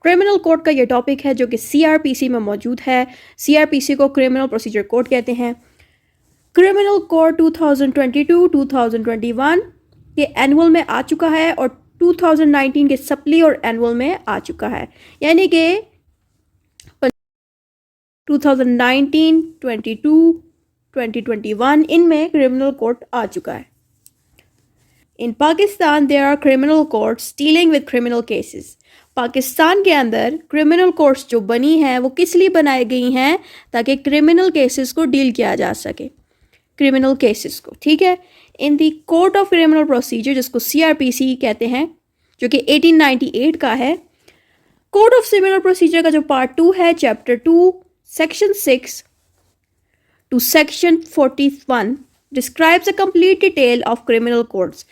Criminal code का ये topic है जो कि सीआरपीसी में मौजूद है। सीआरपीसी को क्रिमिनल प्रोसीजर कोड कहते हैं। क्रिमिनल कोड 2022-2021 के एनुअल में आ चुका है और 2019 के सप्ली और एनुअल में आ चुका है, यानी कि 2019, 22, 2021 इनमें क्रिमिनल कोड आ चुका है। In Pakistan there are criminal courts dealing with criminal cases. Pakistan के अंदर क्रिमिनल कोर्ट्स जो बनी हैं वो किस लिए बनाई गई हैं, ताकि क्रिमिनल केसेस को डील किया जा सके, क्रिमिनल केसेस को, ठीक है। In the code of criminal procedure, जिसको सीआरपीसी कहते हैं, जो कि 1898 का है। कोड ऑफ क्रिमिनल प्रोसीजर का जो पार्ट 2 है, chapter 2 section 6 to section 41 describes a complete detail of criminal codes.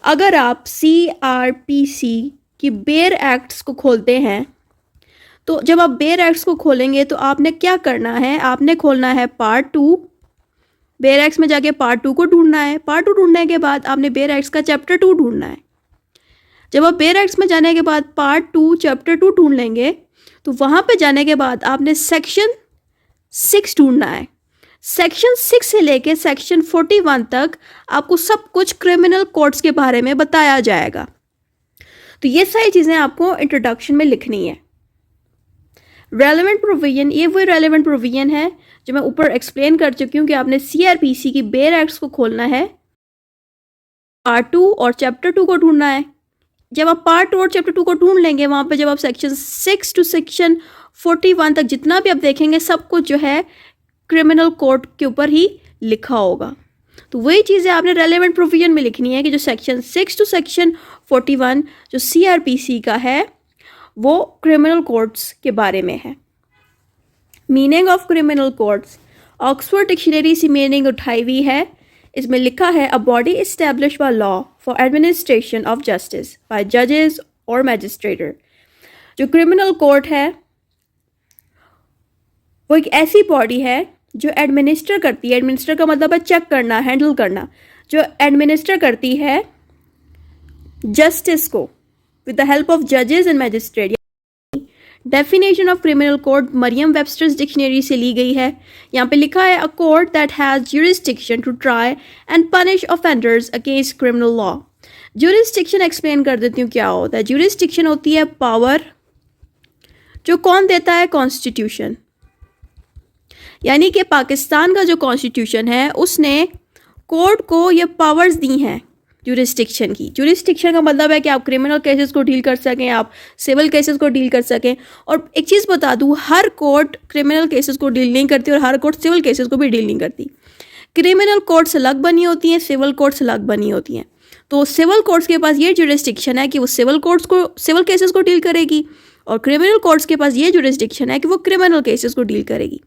अगर आप सीआरपीसी की बेयर एक्ट्स को खोलते हैं, तो जब आप बेयर एक्ट्स को खोलेंगे तो आपने क्या करना है, आपने खोलना है पार्ट 2, बेयर एक्ट्स में जाके पार्ट 2 को ढूंढना है। पार्ट 2 ढूंढने के बाद आपने बेयर एक्ट्स का चैप्टर 2 ढूंढना है। जब आप बेयर एक्ट्स में जाने के बाद पार्ट 2 चैप्टर 2 ढूंढ लेंगे तो वहाँ पे जाने के बाद आपने सेक्शन 6 ढूंढना है। सेक्शन 6 से लेके सेक्शन 41 तक आपको सब कुछ क्रिमिनल कोड्स के बारे में बताया जाएगा। तो ये सारी चीज़ें आपको इंट्रोडक्शन में लिखनी है। रेलेवेंट प्रोविजन, ये वही रेलेवेंट प्रोविजन है जो मैं ऊपर एक्सप्लेन कर चुकी हूँ कि आपने सीआरपीसी की बेयर एक्ट्स को खोलना है, पार्ट 2 और चैप्टर 2 को ढूंढना है। जब आप पार्ट 2 और चैप्टर 2 को ढूंढ लेंगे, वहाँ पे जब आप सेक्शन 6 टू सेक्शन 41 तक जितना भी आप देखेंगे, सब कुछ जो है क्रिमिनल कोड के ऊपर ही लिखा होगा। तो वही चीज़ें आपने रेलेवेंट प्रोविजन में लिखनी है कि जो सेक्शन 6 टू सेक्शन 41 जो सीआरपीसी का है वो क्रिमिनल कोड्स के बारे में है। Meaning of criminal codes, Oxford dictionary से मीनिंग उठाई हुई है। इसमें लिखा है, a body establish by law for administration of justice by जजेस और मैजिस्ट्रेटर। जो क्रिमिनल कोर्ट है वो एक ऐसी बॉडी है जो एडमिनिस्टर करती है। एडमिनिस्टर का मतलब है चेक करना, हैंडल करना, जो एडमिनिस्टर करती है जस्टिस को विद द हेल्प ऑफ जजेस and magistrate. Definition of criminal code Merriam Webster's dictionary से ली गई है। यहाँ पे लिखा है, a court that has jurisdiction to try and punish offenders against criminal law. Jurisdiction explain कर देती हूँ क्या होता है। ज्यूरिसडिक्शन होती है पावर, जो कौन देता है, कॉन्स्टिट्यूशन। यानी कि पाकिस्तान का जो कॉन्स्टिट्यूशन है उसने कोर्ट को ये पावर्स दी हैं ज्यूरिसडिक्शन की। ज्यूरिसडिक्शन का मतलब है कि आप क्रिमिनल केसेस को डील कर सकें, आप सिविल केसेस को डील कर सकें। और एक चीज़ बता दूं, हर कोर्ट क्रिमिनल केसेस को डील नहीं करती और हर कोर्ट सिविल केसेस को भी डील नहीं करती। क्रिमिनल कोर्ट्स अलग बनी होती हैं, सिविल कोर्ट्स अलग बनी होती हैं। तो सिविल कोर्ट्स के पास ये ज्यूरिसडिक्शन है कि वो सिविल केसेस को डील करेगी, और क्रिमिनल कोर्ट्स के पास ये ज्यूरिसडिक्शन है कि वो क्रिमिनल केसेस को डील करेगी।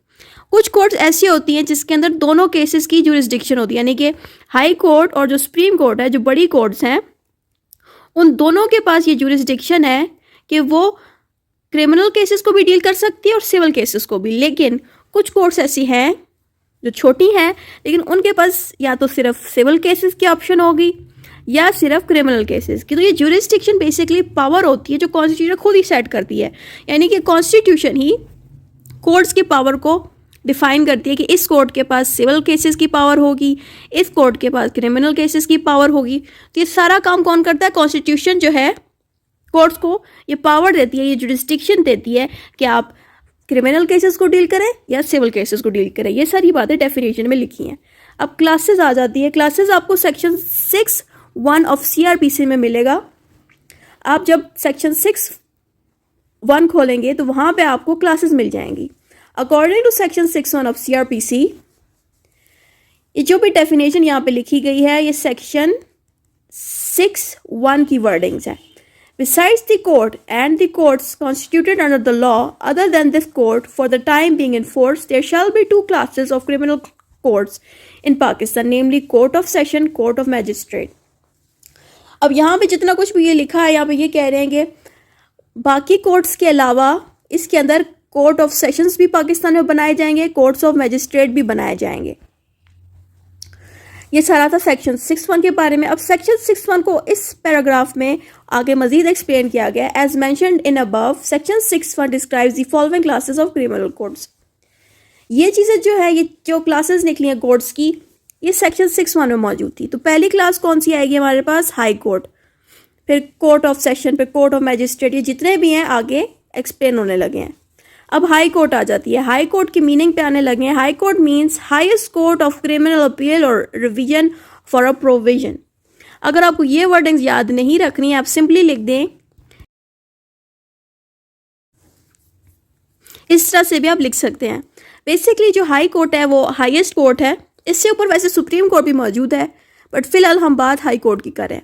कुछ कोर्ट्स ऐसी होती हैं जिसके अंदर दोनों केसेस की ज्यूरिसडिक्शन होती है, यानी कि हाई कोर्ट और जो सुप्रीम कोर्ट है, जो बड़ी कोर्ट्स हैं, उन दोनों के पास ये ज्यूरिसडिक्शन है कि वो क्रिमिनल केसेस को भी डील कर सकती है और सिविल केसेस को भी। लेकिन कुछ कोर्ट्स ऐसी हैं जो छोटी हैं, लेकिन उनके पास या तो सिर्फ सिविल केसेस की ऑप्शन होगी या सिर्फ क्रिमिनल केसेस की। तो ये ज्यूरिसडिक्शन बेसिकली पावर होती है जो कॉन्स्टिट्यूशन खुद ही सेट करती है, यानी कि कॉन्स्टिट्यूशन ही कोर्ट्स की पावर को डिफाइन करती है कि इस कोर्ट के पास सिविल केसेस की पावर होगी, इस कोर्ट के पास क्रिमिनल केसेस की पावर होगी। तो ये सारा काम कौन करता है, कॉन्स्टिट्यूशन जो है कोर्ट्स को ये पावर देती है, ये जुरिस्डिक्शन देती है कि आप क्रिमिनल केसेस को डील करें या सिविल केसेस को डील करें। ये सारी बातें डेफिनेशन में लिखी हैं। अब क्लासेस आ जाती है। क्लासेस आपको सेक्शन 6(1) ऑफ सीआरपीसी में मिलेगा। आप जब सेक्शन 6(1) खोलेंगे तो वहाँ पे आपको क्लासेस मिल जाएंगी। According to section 6(1) of CrPC, ये जो भी डेफिनेशन यहाँ पे लिखी गई है ये सेक्शन 6(1) की वर्डिंग्स है। Besides the court and the courts constituted under the law other than this court for the time being in force, there shall be 2 classes of criminal courts in Pakistan, namely court of session, court of magistrate. अब यहाँ पे जितना कुछ भी ये लिखा है, यहाँ पे ये कह रहे हैं कि बाकी कोर्ट्स के अलावा इसके अंदर कोर्ट ऑफ सेशंस भी पाकिस्तान में बनाए जाएंगे, कोर्ट्स ऑफ मैजिस्ट्रेट भी बनाए जाएंगे। ये सारा था सेक्शन 6(1) के बारे में। अब सेक्शन 6(1) को इस पैराग्राफ में आगे मजीद एक्सप्लेन किया गया है। As mentioned in above, section 6(1) describes the following classes of criminal codes. ये चीज़ें जो है, ये जो क्लासेस निकली हैं कोड्स की, ये सेक्शन 6(1) में मौजूद थी। तो पहली क्लास कौन सी आएगी हमारे पास? हाई कोर्ट, फिर कोर्ट ऑफ सेशन, फिर कोर्ट ऑफ मैजिस्ट्रेट, ये जितने भी हैं आगे एक्सप्लेन होने लगे हैं। अब हाई कोर्ट आ जाती है। हाई कोर्ट की मीनिंग पे आने लगे हैं। High court means highest court of criminal appeal और रिवीजन फॉर अ प्रोविजन। अगर आपको ये वर्डिंग्स याद नहीं रखनी है, आप सिंपली लिख दें, इस तरह से भी आप लिख सकते हैं। बेसिकली जो हाई कोर्ट है वो हाईएस्ट कोर्ट है। इससे ऊपर वैसे सुप्रीम कोर्ट भी मौजूद है, बट फिलहाल हम बात हाई कोर्ट की करें।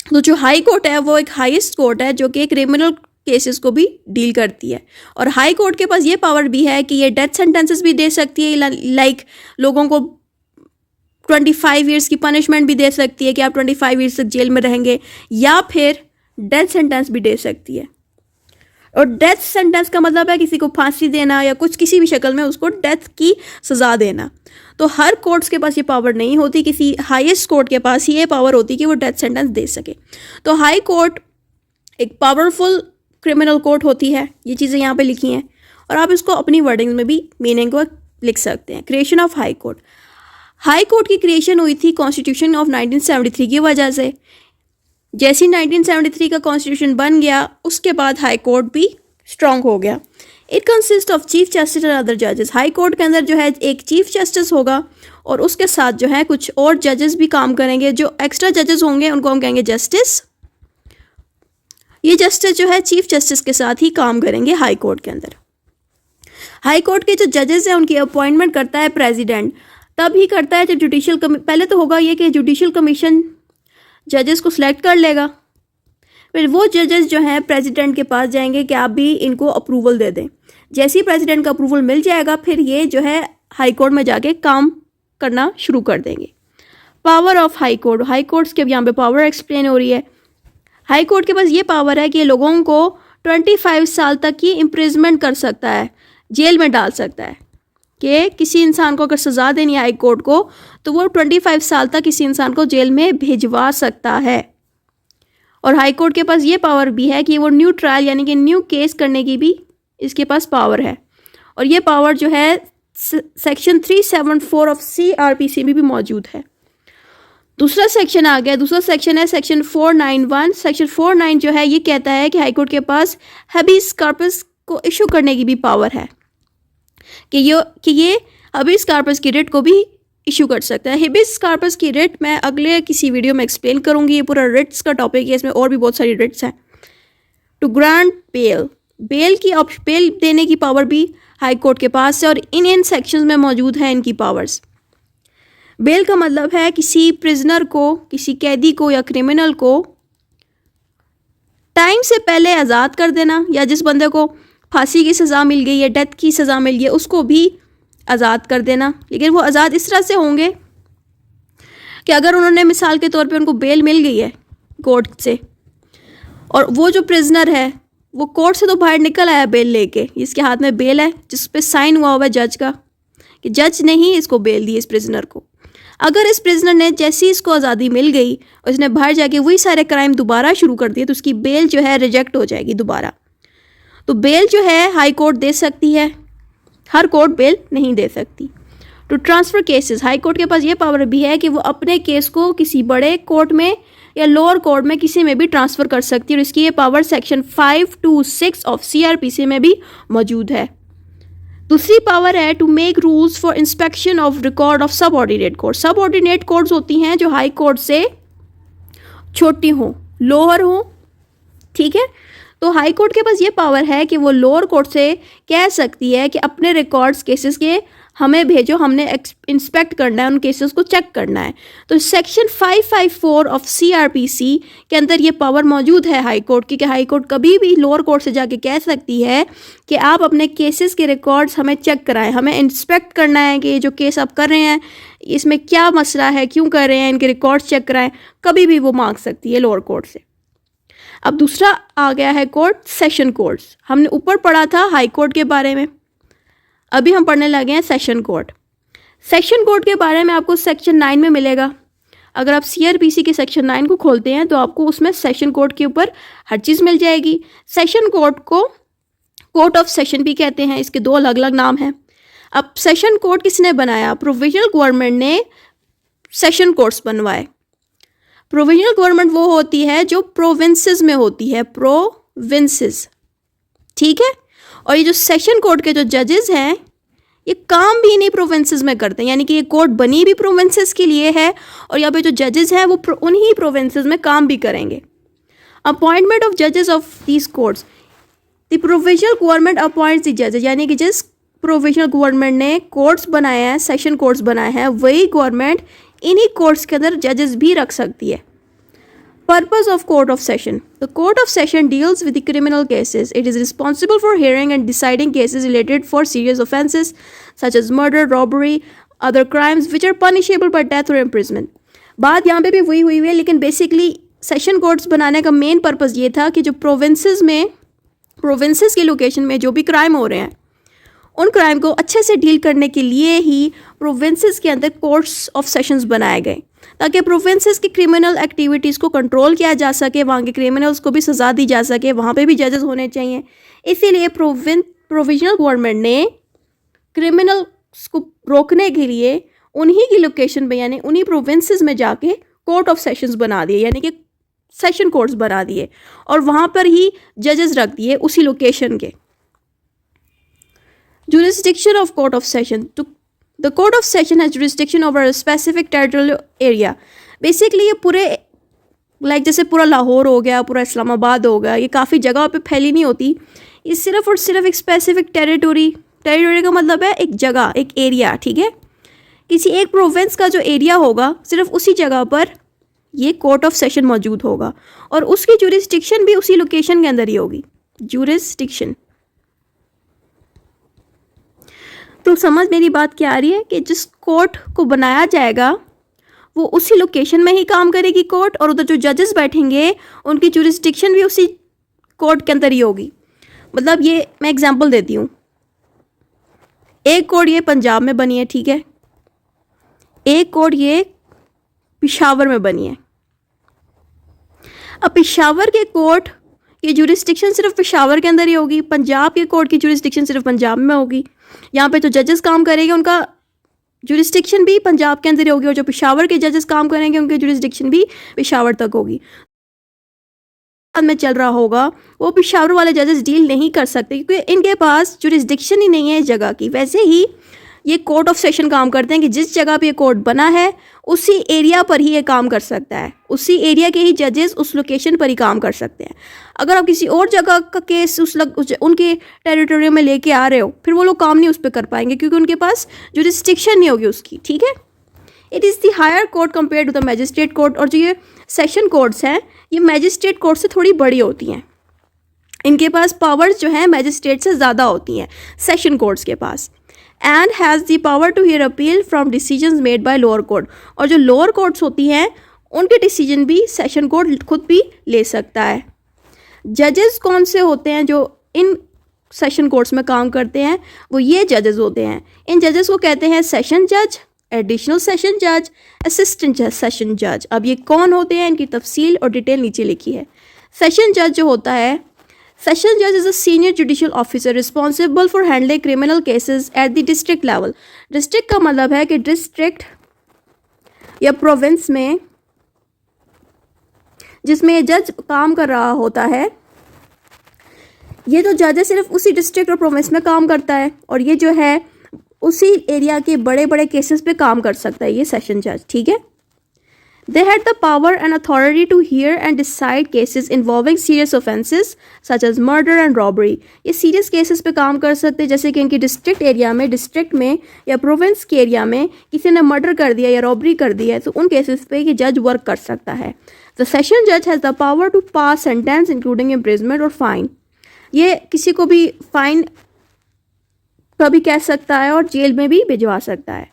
तो जो हाई कोर्ट है वो एक हाईएस्ट कोर्ट है जो कि क्रिमिनल केसेस को भी डील करती है। और हाई कोर्ट के पास ये पावर भी है कि ये डेथ सेंटेंसेस भी दे सकती है, लाइक लोगों को 25 ईयर्स की पनिशमेंट भी दे सकती है कि आप 25 ईयर्स तक जेल में रहेंगे, या फिर डेथ सेंटेंस भी दे सकती है। और डेथ सेंटेंस का मतलब है किसी को फांसी देना या कुछ किसी भी शक्ल में उसको डेथ की सज़ा देना। तो हर कोर्ट्स के पास ये पावर नहीं होती, किसी हाईएस्ट कोर्ट के पास ही ये पावर होती कि वो डेथ सेंटेंस दे सके। तो हाई कोर्ट एक पावरफुल क्रिमिनल कोर्ट होती है। ये चीज़ें यहाँ पे लिखी हैं और आप इसको अपनी वर्डिंग्स में भी मीनिंग को लिख सकते हैं। Creation of high court. High court की क्रिएशन हुई थी कॉन्स्टिट्यूशन ऑफ 1973 की वजह से। जैसे 1973 का कॉन्स्टिट्यूशन बन गया, उसके बाद हाई कोर्ट भी स्ट्रॉन्ग हो गया। It consist of chief justice और अदर जजेस। हाई कोर्ट के अंदर जो है एक चीफ जस्टिस होगा और उसके साथ जो है कुछ और जजेस भी काम करेंगे। जो एक्स्ट्रा जजेस होंगे उनको हम कहेंगे जस्टिस। ये जस्टिस जो है चीफ जस्टिस के साथ ही काम करेंगे हाई कोर्ट के अंदर। हाई कोर्ट के जो जजेस हैं उनकी अपॉइंटमेंट करता है प्रेसिडेंट। तब ही करता है जब पहले तो होगा ये कि जुडिशल कमीशन जजेस को सिलेक्ट कर लेगा, फिर वो जजेस जो हैं प्रेसिडेंट के पास जाएंगे कि आप भी इनको अप्रूवल दे दें। जैसे ही प्रेसिडेंट का अप्रूवल मिल जाएगा, फिर ये जो है हाई कोर्ट में जाके काम करना शुरू कर देंगे। Power of high court. High courts के अब यहाँ पे पावर एक्सप्लेन हो रही है। हाई कोर्ट के पास ये पावर है कि ये लोगों को 25 साल तक की इम्प्रिजमेंट कर सकता है, जेल में डाल सकता है। कि किसी इंसान को अगर सज़ा देनी है हाई कोर्ट को, तो वो 25 साल तक किसी इंसान को जेल में भिजवा सकता है। और हाई कोर्ट के पास ये पावर भी है कि वो न्यू ट्रायल यानी कि न्यू केस करने की भी इसके पास पावर है। और ये पावर जो है सेक्शन 374 ऑफ CRPC में भी मौजूद है। दूसरा सेक्शन आ गया। दूसरा सेक्शन है सेक्शन 491। सेक्शन 49 जो है ये कहता है कि हाई कोर्ट के पास हेबियस कॉर्पस को इशू करने की भी पावर है कि ये हेबियस कॉर्पस की रिट को भी इशू कर सकता है। हेबियस कॉर्पस की रिट मैं अगले किसी वीडियो में एक्सप्लेन करूंगी। ये पूरा रिट्स का टॉपिक है, इसमें और भी बहुत सारी रिट्स हैं। टू ग्रांट बेल, बेल देने की पावर भी हाई कोर्ट के पास है और इन सेक्शंस में मौजूद है इनकी पावर्स। बेल का मतलब है किसी प्रिजनर को, किसी कैदी को या क्रिमिनल को टाइम से पहले आज़ाद कर देना, या जिस बंदे को फांसी की सज़ा मिल गई है, डेथ की सज़ा मिल गई है, उसको भी आज़ाद कर देना। लेकिन वो आज़ाद इस तरह से होंगे कि अगर उन्होंने मिसाल के तौर पे उनको बेल मिल गई है कोर्ट से, और वो जो प्रिजनर है वो कोर्ट से तो बाहर निकल आया बेल लेके, इसके हाथ में बेल है जिस पे साइन हुआ हुआ है जज का कि जज ने ही इसको बेल दी इस प्रिजनर को। अगर इस प्रिजनर ने जैसी इसको आज़ादी मिल गई और इसने बाहर जाके वही सारे क्राइम दोबारा शुरू कर दिए, तो उसकी बेल जो है रिजेक्ट हो जाएगी दोबारा। तो बेल जो है हाई कोर्ट दे सकती है, हर कोर्ट बेल नहीं दे सकती। To transfer cases, high court के पास ये पावर भी है कि वो अपने केस को किसी बड़े कोर्ट में या लोअर कोर्ट में किसी में भी ट्रांसफ़र कर सकती है। और इसकी ये पावर सेक्शन 526 ऑफ CRPC में भी मौजूद है। दूसरी पावर है to make rules for inspection of record of subordinate court. Subordinate courts होती हैं जो हाई कोर्ट से छोटी हों, लोअर हों, ठीक है। तो हाई कोर्ट के पास ये पावर है कि वो लोअर कोर्ट से कह सकती है कि अपने रिकॉर्ड्स केसेस के हमें भेजो, हमने इंस्पेक्ट करना है, उन केसेस को चेक करना है। तो सेक्शन 554 ऑफ CRPC के अंदर ये पावर मौजूद है हाई कोर्ट की कि हाई कोर्ट कभी भी लोअर कोर्ट से जाके कह सकती है कि आप अपने केसेस के रिकॉर्ड्स हमें चेक कराएं, हमें इंस्पेक्ट करना है कि ये जो केस आप कर रहे हैं इसमें क्या मसला है, क्यों कर रहे हैं, इनके रिकॉर्ड्स चेक कराएं। कभी भी वो मांग सकती है लोअर कोर्ट से। अब दूसरा आ गया है कोर्ट सेशन कोर्ट्स। हमने ऊपर पढ़ा था हाई कोर्ट के बारे में, अभी हम पढ़ने लगे हैं सेशन कोर्ट। सेशन कोड के बारे में आपको सेक्शन 9 में मिलेगा। अगर आप CRPC के सेक्शन 9 को खोलते हैं तो आपको उसमें सेशन कोड के ऊपर हर चीज़ मिल जाएगी। सेशन कोड को कोर्ट ऑफ सेशन भी कहते हैं, इसके दो अलग अलग नाम हैं। अब सेशन कोड किसने बनाया? प्रोविजनल गवर्नमेंट ने सेशन कोड्स बनवाए। प्रोविजनल गवर्नमेंट वो होती है जो प्रोविंसेस में होती है, प्रोविंसेस, ठीक है। और ये जो सेशन कोड के जो जजेस हैं ये काम भी इन्हीं प्रोविंसेस में करते हैं, यानी कि ये कोर्ट बनी भी प्रोविंसेस के लिए है और यहाँ पे जो जजेस हैं वो उन्हीं प्रोविंसेस में काम भी करेंगे। अपॉइंटमेंट ऑफ जजेस of these courts, the provisional government appoints the जजेस, यानी कि जिस प्रोविजनल गवर्नमेंट ने कोर्ट्स बनाए हैं, सेशन कोर्ट्स बनाए हैं, वही गवर्नमेंट इन्हीं कोर्ट्स के अंदर जजेस भी रख सकती है। Purpose of Court of Session. The Court of Session deals with the criminal cases. It is responsible for hearing and deciding cases related for serious offences such as murder, robbery, other crimes which are punishable by death or imprisonment. बात यहाँ पे भी वही हुई है, लेकिन basically session courts बनाने का मेन पर्पस ये था कि जो प्रोविंसेस की लोकेशन में जो भी क्राइम हो रहे हैं उन क्राइम को अच्छे से डील करने के लिए ही प्रोविंसेस के अंदर कोर्ट्स ऑफ सेशंस बनाए गए, ताकि प्रोविंसेस की क्रिमिनल एक्टिविटीज़ को कंट्रोल किया जा सके, वहाँ के क्रिमिनल्स को भी सज़ा दी जा सके, वहाँ पे भी जजेस होने चाहिए। इसीलिए प्रोविजनल गवर्नमेंट ने क्रिमिनल्स को रोकने के लिए उन्हीं की लोकेशन पे, यानी उन्हीं प्रोविंसेस में जाके कोर्ट ऑफ सेशंस बना दिए, यानी कि सेशन कोर्ट्स बना दिए और वहाँ पर ही जजेस रख दिए उसी लोकेशन के। Jurisdiction of Court of Session. The Court of Session has jurisdiction over a specific territorial area. Basically ये पूरे जैसे पूरा लाहौर हो गया, पूरा इस्लामाबाद हो गया, ये काफ़ी जगह पे फैली नहीं होती। ये सिर्फ और सिर्फ एक स्पेसिफिक टेरिटोरी का मतलब है एक जगह, एक एरिया, ठीक है। किसी एक प्रोविंस का जो एरिया होगा सिर्फ उसी जगह पर ये कोर्ट ऑफ सेशन मौजूद होगा और उसकी जुरिस्डिक्शन भी उसी लोकेशन के अंदर ही होगी। जुरिस्डिक्शन, तो समझ मेरी बात क्या आ रही है कि जिस कोर्ट को बनाया जाएगा वो उसी लोकेशन में ही काम करेगी कोर्ट, और उधर जो जजेस बैठेंगे उनकी जुरिस्डिक्शन भी उसी कोर्ट के अंदर ही होगी। मतलब ये मैं एग्जांपल देती हूँ, एक कोर्ट ये पंजाब में बनी है, ठीक है, एक कोर्ट ये पेशावर में बनी है। अब पेशावर के कोर्ट की जुरिस्डिक्शन सिर्फ पेशावर के अंदर ही होगी, पंजाब के कोर्ट की जुरिस्डिक्शन सिर्फ पंजाब में होगी। यहाँ पे जो जजेस काम करेंगे उनका जुरिस्डिक्शन भी पंजाब के अंदर ही होगी और जो पेशावर के जजेस काम करेंगे उनकी जुरिस्डिक्शन भी पेशावर तक होगी। में चल रहा होगा वो पेशावर वाले जजेस डील नहीं कर सकते क्योंकि इनके पास जुरिस्डिक्शन ही नहीं है इस जगह की। वैसे ही ये कोर्ट ऑफ सेशन काम करते हैं कि जिस जगह पे ये कोर्ट बना है उसी एरिया पर ही ये काम कर सकता है, उसी एरिया के ही जजेस उस लोकेशन पर ही काम कर सकते हैं। अगर आप किसी और जगह का केस उनके टेरिटोरी में लेके आ रहे हो फिर वो लोग काम नहीं उस पर कर पाएंगे क्योंकि उनके पास जुरिस्डिक्शन नहीं होगी उसकी, ठीक है। It is the higher court compare to the magistrate court. और जो ये सेशन कोर्ट्स हैं ये मैजिस्ट्रेट कोर्ट से थोड़ी बड़ी होती हैं, इनके पास पावर्स जो हैं मैजिस्ट्रेट से ज़्यादा होती हैं सेशन कोर्ट्स के पास। And has the power to hear appeal from decisions made by lower court. और जो लोअर कोर्ट्स होती हैं उनके डिसीजन भी सेशन कोर्ट खुद भी ले सकता है। जजेस कौन से होते हैं जो इन सेशन कोर्ट्स में काम करते हैं? वो ये जजेस होते हैं। इन जजेस को कहते हैं सेशन जज, एडिशनल सेशन जज, असिस्टेंट सेशन जज। अब ये कौन होते हैं इनकी तफसील और डिटेल नीचे लिखी है। सेशन जज जो होता है, सेशन जज is a senior judicial officer responsible for handling criminal cases at the district level. District का मतलब है कि डिस्ट्रिक्ट या प्रोविंस में जिसमें ये जज काम कर रहा होता है, ये जो जज है सिर्फ उसी डिस्ट्रिक्ट और प्रोविंस में काम करता है और ये जो है उसी एरिया के बड़े बड़े केसेस पे काम कर सकता है ये सेशन जज, ठीक है। They had the power and authority to hear and decide cases involving serious offenses such as murder and robbery. ये serious cases पे काम कर सकते हैं जैसे कि इनकी डिस्ट्रिक्ट एरिया में, डिस्ट्रिक्ट में या प्रोविंस के एरिया में किसी ने मर्डर कर दिया या रॉबरी कर दिया है तो उन केसेस पे ये जज वर्क कर सकता है। The session judge has the power to pass sentence including imprisonment और fine. ये किसी को भी फाइन कभी कह सकता है और जेल में भी भिजवा सकता है।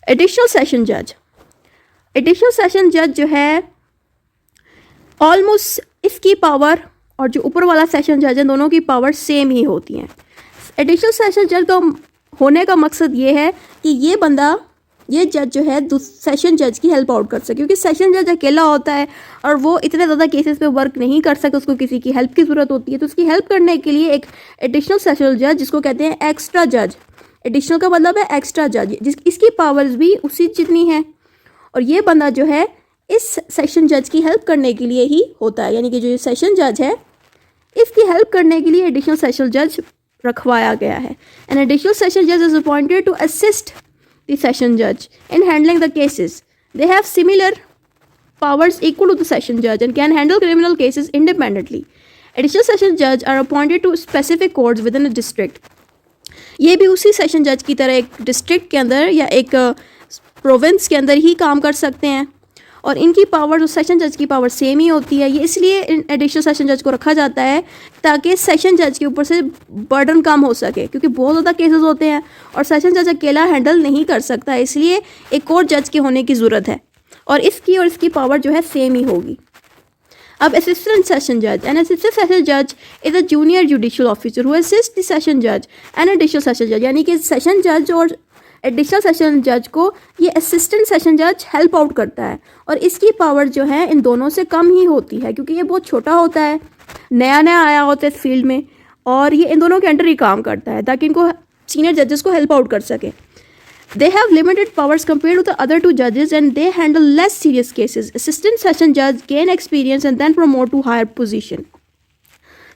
एडिशनल सेशन जज, एडिशनल सेशन जज जो है ऑलमोस्ट इसकी पावर और जो ऊपर वाला सेशन जज है दोनों की पावर सेम ही होती हैं। एडिशनल सेशन जज का होने का मकसद ये है कि ये जज जो है सेशन जज की हेल्प आउट कर सके, क्योंकि सेशन जज अकेला होता है और वो इतने ज़्यादा केसेस पे वर्क नहीं कर सकता, उसको किसी की हेल्प की ज़रूरत होती है। तो उसकी हेल्प करने के लिए एक एडिशनल सेशन जज, जिसको कहते हैं एक्स्ट्रा जज, एडिशनल का मतलब है एक्स्ट्रा जज, इसकी पावर्स भी उसी जितनी हैं, और ये बंदा जो है इस सेशन जज की हेल्प करने के लिए ही होता है। यानी कि जो सेशन जज है इसकी हेल्प करने के लिए एडिशनल सेशन जज रखवाया गया है। एन एडिशनल सेशन जज is appointed to assist the session जज in handling the cases. They have similar powers equal to the session judge and can handle criminal cases independently. Additional session judge are appointed to specific courts within a district. ये भी उसी session जज की तरह एक district के अंदर या एक प्रोविंस के अंदर ही काम कर सकते हैं, और इनकी पावर जो सेशन जज की पावर सेम ही होती है। ये इसलिए एडिशनल सेशन जज को रखा जाता है ताकि सेशन जज के ऊपर से बर्डन कम हो सके, क्योंकि बहुत ज़्यादा केसेस होते हैं और सेशन जज अकेला हैंडल नहीं कर सकता, इसलिए एक और जज के होने की ज़रूरत है, और इसकी पावर जो है सेम ही होगी। अब असिस्टेंट सेशन जज, एन असिस्टेंट सेशन जज is a junior judicial officer who assist the session जज एंड एडिशनल सेशन जज। यानी कि सेशन जज और एडिशनल सेशन जज को ये असिस्टेंट सेशन जज हेल्प आउट करता है, और इसकी पावर जो है इन दोनों से कम ही होती है, क्योंकि ये बहुत छोटा होता है, नया नया आया होता है इस फील्ड में, और ये इन दोनों के अंडर ही काम करता है ताकि इनको सीनियर जजेस को हेल्प आउट कर सके। They have limited powers compared to the other two judges and they handle less serious cases. Assistant session judge gain experience and then promote to higher position.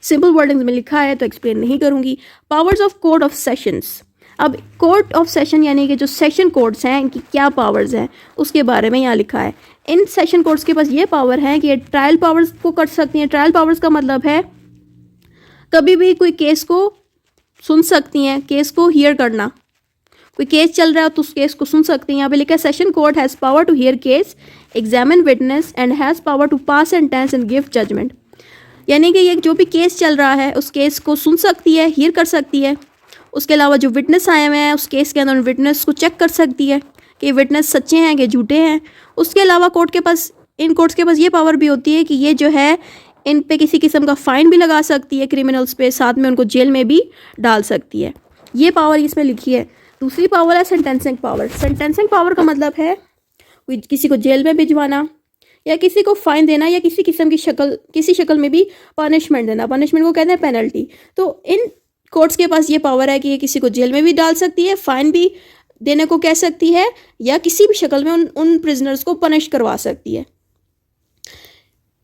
Simple wordings में लिखा है तो explain नहीं करूँगी। Powers of court of sessions. अब court of session यानी कि जो सेशन कोर्ट्स हैं इनकी क्या पावर्स हैं उसके बारे में यहाँ लिखा है। इन सेशन कोर्ट्स के पास ये पावर है कि ये ट्रायल पावर्स को कर सकती हैं। ट्रायल पावर्स का मतलब है कभी भी कोई केस को सुन सकती हैं, केस को हियर करना। कोई केस चल रहा है तो उस केस को सुन सकते हैं। यहाँ पे लिखा है session court has power to hear case, examine witness and has power to pass sentence and give judgment. यानी कि ये जो भी केस चल रहा है उस केस को सुन सकती है, हियर कर सकती है। उसके अलावा जो विटनेस आए हुए हैं उस केस के अंदर विटनेस को चेक कर सकती है कि विटनेस सच्चे हैं कि झूठे हैं। उसके अलावा इन कोर्ट्स के पास ये पावर भी होती है कि ये जो है इन पे किसी किस्म का फ़ाइन भी लगा सकती है क्रिमिनल्स पे, साथ में उनको जेल में भी डाल सकती है। ये पावर इसमें लिखी है। दूसरी पावर है सेंटेंसिंग पावर। सेंटेंसिंग पावर का मतलब है किसी को जेल में भिजवाना या किसी को फ़ाइन देना या किसी शक्ल में भी पनिशमेंट देना। पनिशमेंट को कहते हैं पेनल्टी। तो इन कोर्ट्स के पास ये पावर है कि ये किसी को जेल में भी डाल सकती है, फ़ाइन भी देने को कह सकती है, या किसी भी शक्ल में उन प्रिजनर्स को पनिश करवा सकती है।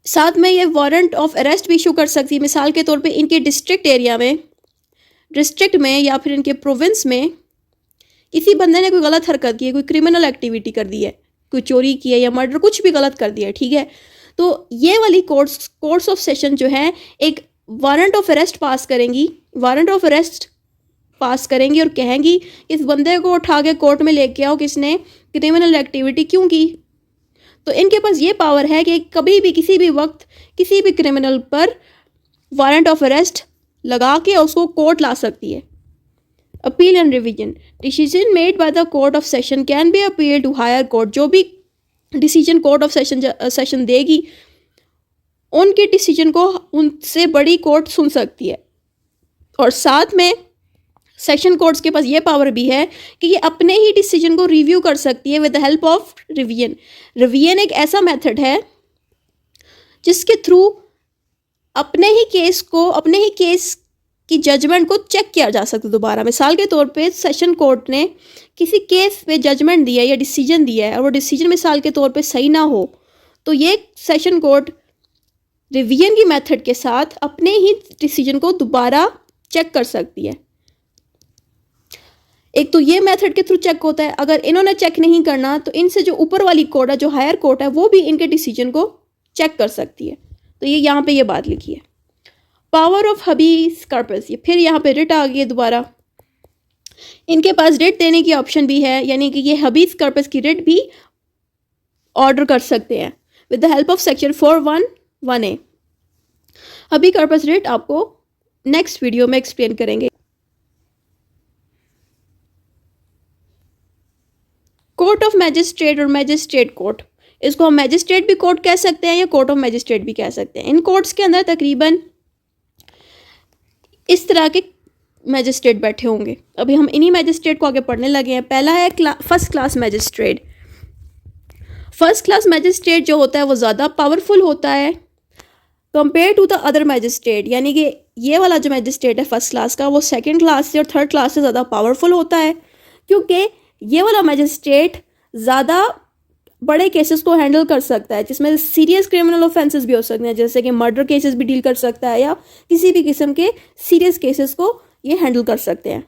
साथ में ये वारंट ऑफ अरेस्ट भी इशू कर सकती है। मिसाल के तौर पे इनके डिस्ट्रिक्ट में या फिर इनके प्रोविंस में किसी बंदे ने कोई गलत हरकत की है, कोई क्रिमिनल एक्टिविटी कर दी है, कोई चोरी की है या मर्डर, कुछ भी गलत कर दिया है, ठीक है, तो ये वाली कोर्ट्स ऑफ सेशन जो है एक वारंट ऑफ अरेस्ट पास करेंगी और कहेंगी इस बंदे को उठा के कोर्ट में लेके आओ, किसने क्रिमिनल एक्टिविटी क्यों की। तो इनके पास ये पावर है कि कभी भी किसी भी वक्त किसी भी क्रिमिनल पर वारंट ऑफ अरेस्ट लगा के उसको कोर्ट ला सकती है। Appeal and revision, decision made by the court of session can be appeal to higher court. जो भी डिसीजन कोर्ट ऑफ सेशन देगी उनके डिसीजन को उनसे बड़ी कोर्ट सुन सकती है। और साथ में सेशन कोर्ट्स के पास ये पावर भी है कि ये अपने ही डिसीजन को रिव्यू कर सकती है with the help of revision. Revision एक ऐसा मेथड है जिसके थ्रू अपने ही केस की जजमेंट को चेक किया जा सकता है दोबारा। मिसाल के तौर पे सेशन कोर्ट ने किसी केस पे जजमेंट दिया या डिसीजन दिया है और वो डिसीजन मिसाल के तौर पे सही ना हो, तो ये सेशन कोर्ट रिवीजन की मेथड के साथ अपने ही डिसीजन को दोबारा चेक कर सकती है। एक तो ये मेथड के थ्रू चेक होता है। अगर इन्होंने चेक नहीं करना तो इनसे जो ऊपर वाली कोर्ट है, जो हायर कोर्ट है, वो भी इनके डिसीजन को चेक कर सकती है। तो ये यहाँ पे ये बात लिखी है। पावर ऑफ हबीस कॉर्पस, ये फिर यहाँ पे रिट आ गई है दोबारा। इनके पास रिट देने की ऑप्शन भी है, यानी कि ये हबीस कॉर्पस की रिट भी ऑर्डर कर सकते हैं with the help of section 411A। Hubby corpus writ आपको नेक्स्ट वीडियो में एक्सप्लेन करेंगे। कोर्ट ऑफ मैजिस्ट्रेट और मैजिस्ट्रेट कोर्ट, इसको हम मैजिस्ट्रेट भी कोर्ट कह सकते हैं या कोर्ट ऑफ मैजिस्ट्रेट भी कह सकते हैं। इन कोर्ट्स के अंदर तकरीबन इस तरह के मैजिस्ट्रेट बैठे होंगे। अभी हम इन्हीं मैजिस्ट्रेट को आगे पढ़ने लगे हैं। पहला है first class magistrate. First class magistrate जो होता है वो ज़्यादा पावरफुल होता है compare to the other magistrate, यानी कि ये वाला जो मैजिस्ट्रेट है फर्स्ट क्लास का वो सेकंड क्लास से और थर्ड क्लास से ज़्यादा पावरफुल होता है, क्योंकि ये वाला मैजिस्ट्रेट ज़्यादा बड़े केसेस को हैंडल कर सकता है, जिसमें सीरियस क्रिमिनल ऑफेंसेस भी हो सकते हैं, जैसे कि मर्डर केसेस भी डील कर सकता है या किसी भी किस्म के सीरियस केसेस को ये हैंडल कर सकते हैं।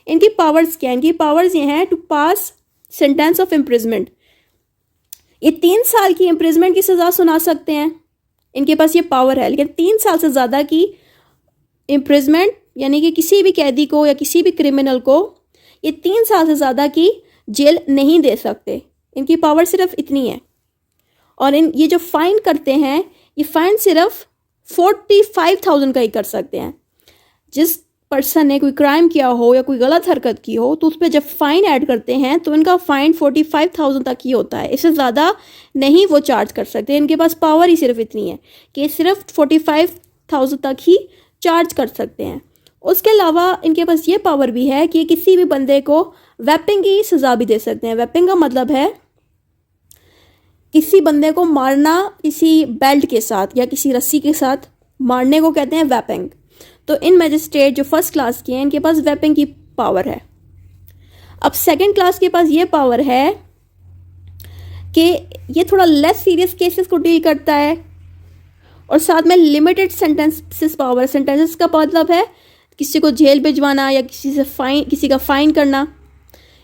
इनकी पावर्स क्या हैं? इनकी पावर्स ये हैं to pass sentence of imprisonment, ये 3 साल की इम्प्रिजमेंट की सज़ा सुना सकते हैं, इनके पास ये पावर है। लेकिन 3 साल से ज़्यादा की इम्प्रिजमेंट, यानी कि किसी भी कैदी को या किसी भी क्रिमिनल को ये 3 साल से ज़्यादा की जेल नहीं दे सकते। इनकी पावर सिर्फ इतनी है। और ये जो फाइन करते हैं, ये फाइन सिर्फ 45,000 का ही कर सकते हैं। जिस पर्सन ने कोई क्राइम किया हो या कोई गलत हरकत की हो तो उस पर जब फाइन ऐड करते हैं तो इनका फाइन 45,000 तक ही होता है, इससे ज़्यादा नहीं वो चार्ज कर सकते। इनके पास पावर ही सिर्फ इतनी है कि सिर्फ 45,000 तक ही चार्ज कर सकते हैं। उसके अलावा इनके पास ये पावर भी है कि किसी भी बंदे को वेपिंग की सज़ा भी दे सकते हैं। वेपिंग का मतलब है किसी बंदे को मारना किसी बेल्ट के साथ या किसी रस्सी के साथ मारने को कहते हैं वेपिंग। तो इन मैजिस्ट्रेट जो फर्स्ट क्लास के हैं इनके पास वेपिंग की पावर है। अब सेकंड क्लास के पास ये पावर है कि ये थोड़ा लेस सीरियस केसेस को डील करता है और साथ में लिमिटेड सेंटेंसेस पावर। सेंटेंसेस का मतलब है किसी को जेल भिजवाना या किसी का फाइन करना,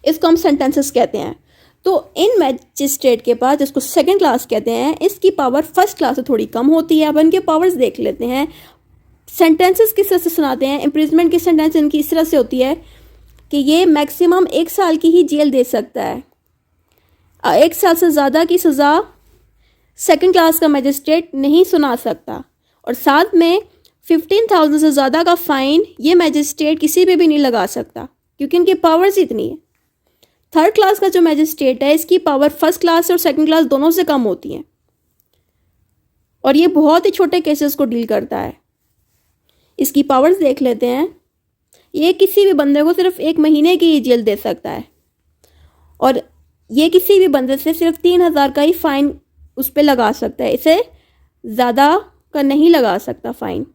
इसको हम सेंटेंसेस कहते हैं। तो इन मैजिस्ट्रेट के पास, जिसको सेकंड क्लास कहते हैं, इसकी पावर फर्स्ट क्लास से थोड़ी कम होती है। अब इनके पावर्स देख लेते हैं। सेंटेंसेस किस तरह से सुनाते हैं? इम्प्रिजमेंट की सेंटेंस इनकी इस तरह से होती है कि ये मैक्सिमम 1 साल की ही जेल दे सकता है। 1 साल से ज़्यादा की सज़ा सेकंड क्लास का मैजिस्ट्रेट नहीं सुना सकता। और साथ में 15,000 से ज़्यादा का फ़ाइन ये मैजिस्ट्रेट किसी पे भी नहीं लगा सकता, क्योंकि इनकी पावर्स इतनी है। थर्ड क्लास का जो मैजिस्ट्रेट है इसकी पावर फर्स्ट क्लास और सेकंड क्लास दोनों से कम होती है और ये बहुत ही छोटे केसेस को डील करता है। इसकी पावर्स देख लेते हैं। ये किसी भी बंदे को सिर्फ 1 महीने की ही जेल दे सकता है और ये किसी भी बंदे से सिर्फ 3,000 का ही फ़ाइन उस पर लगा सकता है, इसे ज़्यादा का नहीं लगा सकता फ़ाइन।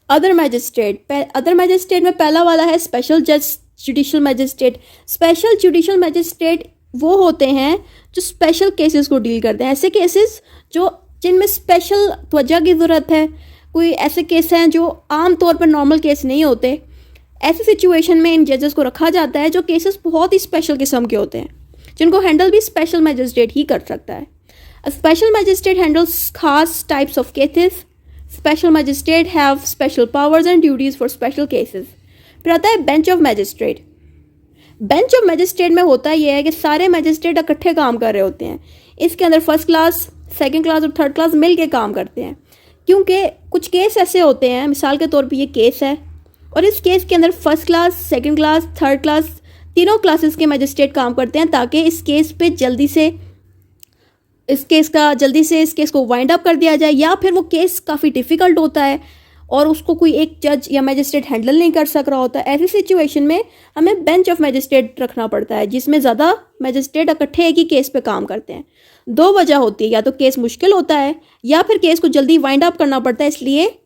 अदर मैजिस्ट्रेट में पहला वाला है स्पेशल जज judicial magistrate. Special judicial magistrate वो होते हैं जो स्पेशल केसेस को डील करते हैं। ऐसे केसेस जिनमें स्पेशल तवज्जो की ज़रूरत है। कोई ऐसे केस हैं जो आम तौर पर नॉर्मल केस नहीं होते। ऐसी सिचुएशन में इन जजेस को रखा जाता है जो केसेस बहुत ही स्पेशल किस्म के होते हैं, जिनको हैंडल भी स्पेशल मैजिस्ट्रेट ही कर सकता है। स्पेशल मैजिस्ट्रेट हैंडल्स खास types of cases. Special magistrate have special powers and duties for special cases. फिर आता है bench of magistrate. Bench of magistrate में होता यह है कि सारे मैजिस्ट्रेट इकट्ठे काम कर रहे होते हैं। इसके अंदर फर्स्ट क्लास, सेकंड क्लास और थर्ड क्लास मिल के काम करते हैं, क्योंकि कुछ केस ऐसे होते हैं, मिसाल के तौर पे ये केस है और इस केस के अंदर first class, second class, third class तीनों क्लासेस के मैजिस्ट्रेट काम करते हैं ताकि इस केस को वाइंड अप कर दिया जाए, या फिर वो केस काफ़ी डिफ़िकल्ट होता है और उसको कोई एक जज या मैजिस्ट्रेट हैंडल नहीं कर सक रहा होता। ऐसी सिचुएशन में हमें बेंच ऑफ मैजिस्ट्रेट रखना पड़ता है, जिसमें ज़्यादा मैजिस्ट्रेट इकट्ठे एक ही केस पे काम करते हैं। 2 वजह होती है, या तो केस मुश्किल होता है या फिर केस को जल्दी वाइंड अप करना पड़ता है, इसलिए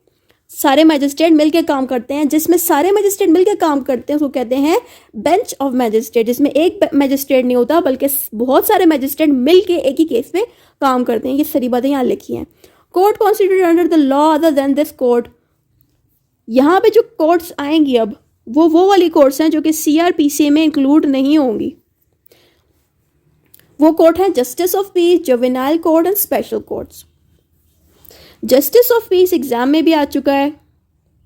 सारे मैजिस्ट्रेट मिलकर काम करते हैं। जिसमें सारे मैजिस्ट्रेट मिलकर काम करते हैं उसको कहते हैं बेंच ऑफ मैजिस्ट्रेट, जिसमें एक मैजिस्ट्रेट नहीं होता बल्कि बहुत सारे मैजिस्ट्रेट मिलकर एक ही केस पे काम करते हैं। ये सारी बातें यहाँ लिखी हैं। Court constituted under the law other than this court. यहाँ पे जो कोर्ट्स आएंगी अब वो वाली कोर्ट्स हैं जो कि CRPC में इंक्लूड नहीं होंगी। वो कोर्ट है justice of piece, juvenile court and special courts. Justice of piece exam में भी आ चुका है,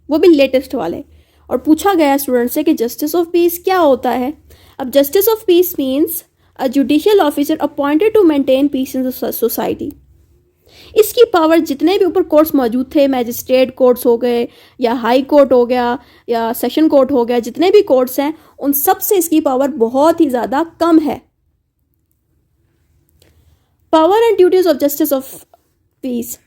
वो भी लेटेस्ट वाले, और पूछा गया स्टूडेंट से कि जस्टिस ऑफ पीस क्या होता है। अब justice of peace means a judicial officer appointed to maintain peace in the society. इसकी पावर जितने भी ऊपर कोर्ट्स मौजूद थे, मैजिस्ट्रेट कोर्ट्स हो गए या हाई कोर्ट हो गया या सेशन कोर्ट हो गया, जितने भी कोर्ट्स हैं उन सब से इसकी पावर बहुत ही ज़्यादा कम है। Power and duties of justice of piece.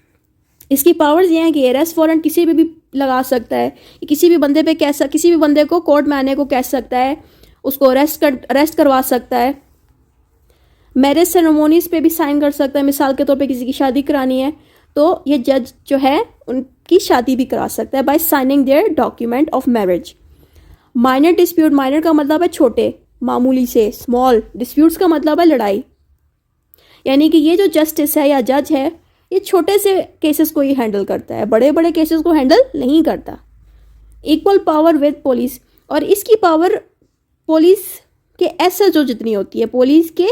इसकी पावर्स ये हैं कि अरेस्ट वारंट किसी पे भी लगा सकता है, किसी भी बंदे पे कैसा, किसी भी बंदे को कोर्ट में आने को कह सकता है, उसको अरेस्ट करवा सकता है। मैरिज सेरेमोनीज पे भी साइन कर सकता है। मिसाल के तौर पे किसी की शादी करानी है तो ये जज जो है उनकी शादी भी करा सकता है by signing their document of marriage. Minor dispute, minor का मतलब है छोटे, मामूली से, स्मॉल। डिस्प्यूट्स का मतलब है लड़ाई, यानी कि ये जो जस्टिस है या जज है ये छोटे से केसेस को ही हैंडल करता है, बड़े बड़े केसेस को हैंडल नहीं करता। इक्वल पावर विद पुलिस, और इसकी पावर पुलिस के SHO जितनी होती है, पुलिस के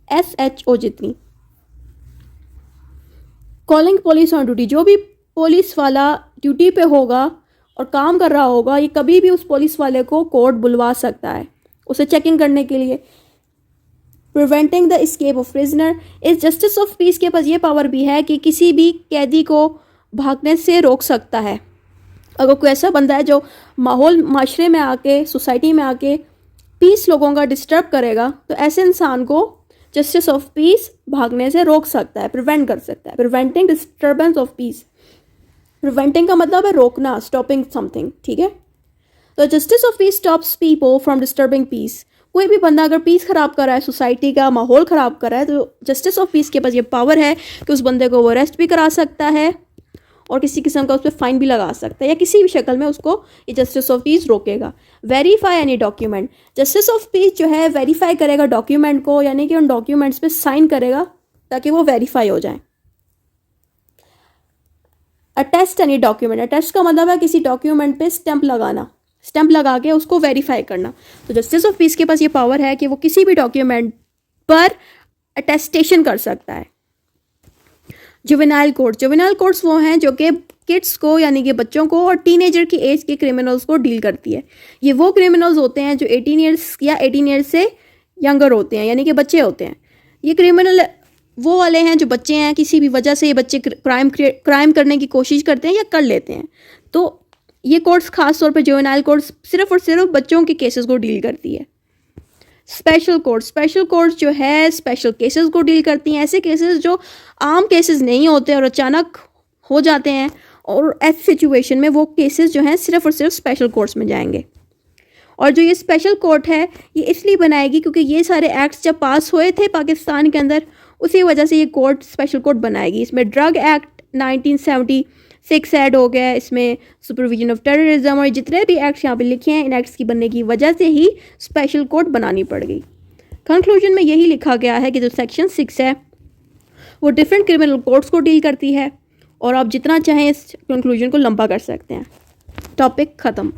SHO जितनी। कॉलिंग पुलिस ऑन ड्यूटी, जो भी पुलिस वाला ड्यूटी पे होगा और काम कर रहा होगा, ये कभी भी उस पुलिस वाले को कोर्ट बुलवा सकता है उसे चेकिंग करने के लिए। Preventing the escape of prisoner, इस जस्टिस ऑफ पीस के पास ये पावर भी है कि किसी भी कैदी को भागने से रोक सकता है। अगर कोई ऐसा बंदा है जो माशरे में आके, सोसाइटी में आके पीस लोगों का डिस्टर्ब करेगा, तो ऐसे इंसान को जस्टिस ऑफ पीस भागने से रोक सकता है, प्रिवेंट कर सकता है। Preventing disturbance of peace, preventing का मतलब है रोकना, स्टॉपिंग समथिंग, ठीक है। तो justice of peace stops people from disturbing peace. कोई भी बंदा अगर पीस खराब कर रहा है, सोसाइटी का माहौल खराब कर रहा है, तो जस्टिस ऑफ पीस के पास ये पावर है कि उस बंदे को वो अरेस्ट भी करा सकता है और किसी किस्म का उस पर फाइन भी लगा सकता है, या किसी भी शक्ल में उसको ये जस्टिस ऑफ पीस रोकेगा। Verify any document, justice of piece जो है वेरीफाई करेगा डॉक्यूमेंट को, यानी कि उन डॉक्यूमेंट्स पे साइन करेगा ताकि वो वेरीफाई हो जाए। अटेस्ट एनी डॉक्यूमेंट, अटेस्ट का मतलब है किसी डॉक्यूमेंट पे स्टैंप लगाना, स्टैंप लगा के उसको वेरीफाई करना। तो जस्टिस ऑफ पीस के पास ये पावर है कि वो किसी भी डॉक्यूमेंट पर अटेस्टेशन कर सकता है। जुवेनाइल कोर्ट, जुवेनाइल कोर्ट्स वो हैं जो कि किड्स को, यानी कि बच्चों को और टीनेजर की एज के क्रिमिनल्स को डील करती है। ये वो क्रिमिनल्स होते हैं जो 18 ईयर्स या 18 ईयर्स से यंगर होते हैं, यानी कि बच्चे होते हैं। ये क्रिमिनल वो वाले हैं जो बच्चे हैं, किसी भी वजह से ये बच्चे क्राइम करने की कोशिश करते हैं या कर लेते हैं। तो ये कोर्ट्स खास तौर पे जुवेनाइल कोर्ट्स सिर्फ और सिर्फ बच्चों के केसेस को डील करती है। स्पेशल कोर्ट्स, स्पेशल कोर्ट्स जो है स्पेशल केसेस को डील करती हैं, ऐसे केसेस जो आम केसेस नहीं होते और अचानक हो जाते हैं, और ऐसी सिचुएशन में वो केसेस जो हैं सिर्फ और सिर्फ स्पेशल कोर्ट्स में जाएंगे। और जो ये स्पेशल कोर्ट है ये इसलिए बनाएगी क्योंकि ये सारे एक्ट्स जब पास हुए थे पाकिस्तान के अंदर, उसी वजह से ये कोर्ट स्पेशल कोर्ट बनाएगी। इसमें ड्रग एक्ट 1976 ऐड हो गया है, इसमें सुपरविजन ऑफ टेररिज्म, और जितने भी एक्ट्स यहाँ पे लिखे हैं इन एक्ट्स की बनने की वजह से ही स्पेशल कोर्ट बनानी पड़ गई। कंक्लूजन में यही लिखा गया है कि जो सेक्शन 6 है वो डिफरेंट क्रिमिनल कोर्ट्स को डील करती है, और आप जितना चाहें इस कंक्लूजन को लंबा कर सकते हैं। टॉपिक ख़त्म।